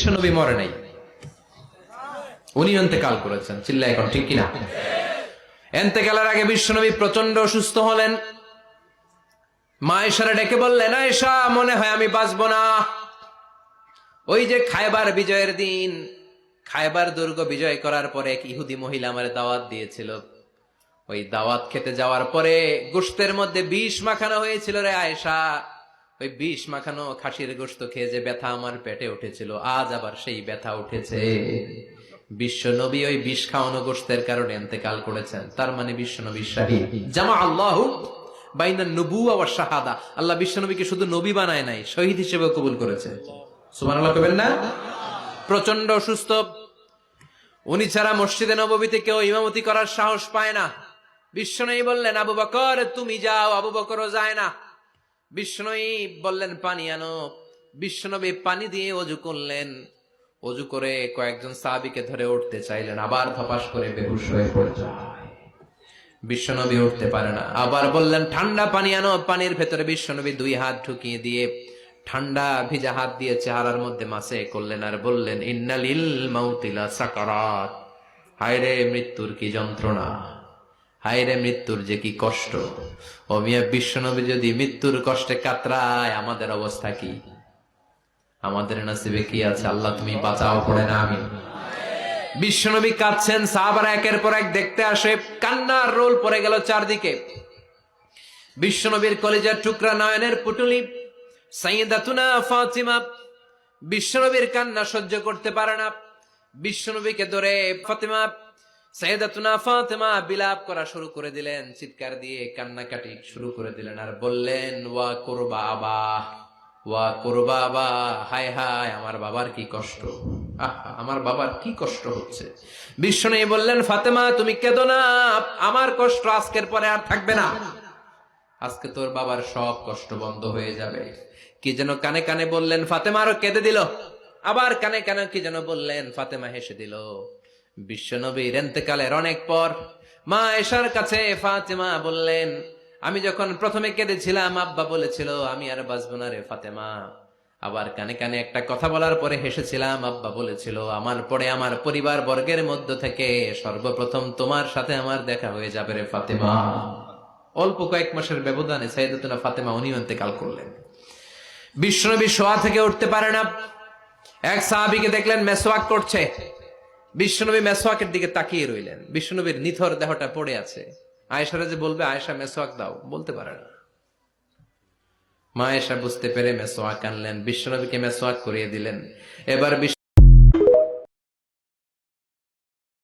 বিশ্বনবী মরে নাই, উনি ইন্তেকাল করেছেন। চিল্লায় এখন ঠিক কিনা? ইন্তেকালের আগে বিশ্বনবী প্রচন্ড অসুস্থ হলেন। মা আয়েশারে ডেকে বললেন, আয়েশা, মনে হয় আমি বাঁচবো না। ওই যে খায়বার বিজয়ের দিন, খায়বার দুর্গ বিজয় করার পরে এক ইহুদি মহিলা আমার দাওয়াত দিয়েছিল। ওই দাওয়াত খেতে যাওয়ার পরে গোশতের মধ্যে বিষ মাখানো হয়েছিল রে আয়েশা। ওই বিষ মাখানো খাসির গোশত খেয়ে যে ব্যথা আমার পেটে উঠেছিল, আজ আবার সেই ব্যথা উঠেছে। বিশ্ব নবী ওই বিষ খাওয়ানো গোশতের কারণে ইন্তেকাল করেছেন। তার মানে বিশ্ব নবী শাহীদ। জামা আল্লাহু বাইনা নবুওয়া ওয়া শাহাদা। আল্লাহ বিশ্ব নবীকে শুধু নবী বানায় নাই, শহীদ হিসেবে কবুল করেছে। সুবহানাল্লাহ কইবেন না? প্রচন্ড অসুস্থ, উনি ছাড়া মসজিদে নববীতে কেউ ইমামতি করার সাহস পায় না। বিশ্বনবী বললেন, আবু বকর তুমি যাও। আবু বকরও যায় না। বিশ্বনবী বললেন, পানি আনো। বিশ্বনবী পানি দিয়ে ওযু করলেন। ওযু করে কয়েকজন সাহাবীকে ধরে উঠতে চাইলেন, আবার ধপাস করে বেহুশ হয়ে পড়ে যায়। বিশ্বনবী উঠতে পারে না। আবার বললেন, ঠান্ডা পানি আনো। পানির ভেতরে বিশ্বনবী দুই হাত ঢুকিয়ে দিয়ে ঠান্ডা ভিজা হাত দিয়ে চেহারার মধ্যে মাসে করলেন আর বললেন, ইন্নালিল মাউতি লা সাকারাত। হায়রে মৃত্যুর কি যন্ত্রণা, হায়রে মৃত্যুর যে কি কষ্ট। ও মিয়া, বিশ্বনবী যদি মৃত্যুর কষ্টে কাতরায়, আমাদের অবস্থা কি? আমাদের নসিবে কি আছে? আল্লাহ তুমি বাঁচাও, পড়ে না আমি। বিশ্বনবী কাঁদছেন, সাহাবারা একের পর এক দেখতে আসে। কান্নার রোল পড়ে গেল চারদিকে। বিশ্বনবীর কলিজার টুকরা নয়নের পুটুলি সাইয়্যিদাতুনা ফাতিমা বিশ্বনবীর কান্না সহ্য করতে পারে না। বিশ্বনবীকে ধরে ফাতিমা, সাইয়্যিদাতুনা ফাতিমা বিলাপ করা শুরু করে দিলেন, চিৎকার দিয়ে কান্নাকাটি শুরু করে দিলেন আর বললেন, ওয়া কুরবা আবা, ওয়া কুরবা আবা, হায় হায় আমার বাবার কি কষ্ট, আমার বাবার কি কষ্ট হচ্ছে। বিশ্বনবী বললেন, ফাতেমা তুমি কেঁদো না, আমার কষ্ট আজকের পরে আর থাকবে না। আজকে তোর বাবার সব কষ্ট বন্ধ হয়ে যাবে। কি যেন কানে কানে বললেন, ফাতেমা আরো কেঁদে দিল। আবার কানে কানে কি যেন বললেন, ফাতেমা হেসে দিল। বিশ্বনবীর ইন্তেকালের অনেক পর মা আয়েশার কাছে ফাতেমা বললেন, আমি যখন প্রথমে কেঁদেছিলাম, আব্বা বলেছিল আমি আর বাঁচবো না রে ফাতেমা। আবার কানে কানে একটা কথা বলার পরে হেসেছিলাম, আব্বা বলেছিল আমার পরে আমার পরিবার বর্গের মধ্য থেকে সর্বপ্রথম তোমার সাথে আমার দেখা হয়ে যাবে রে ফাতেমা। অল্প কয়েক মাসের ব্যবধানে সাইয়্যিদাতুনা ফাতেমা উনি ইন্তেকাল করলেন। বিশ্বনবী শোয়া থেকে উঠতে পারে না। এক সাহাবীকে দেখলেন মেসওয়াক করছে। বিশ্বনবী মেসওয়াকের দিকে তাকিয়ে রইলেন। বিশ্বনবীর নিথর দেহটা পড়ে আছে। আয়েশারে যে বলবে, আয়েশা মেসওয়াক দাও, বলতে পারে না। মা আয়েশা বুঝতে পেরে মেসওয়াক আনলেন, বিশ্বনবীকে মেসওয়াক করিয়ে দিলেন। এবার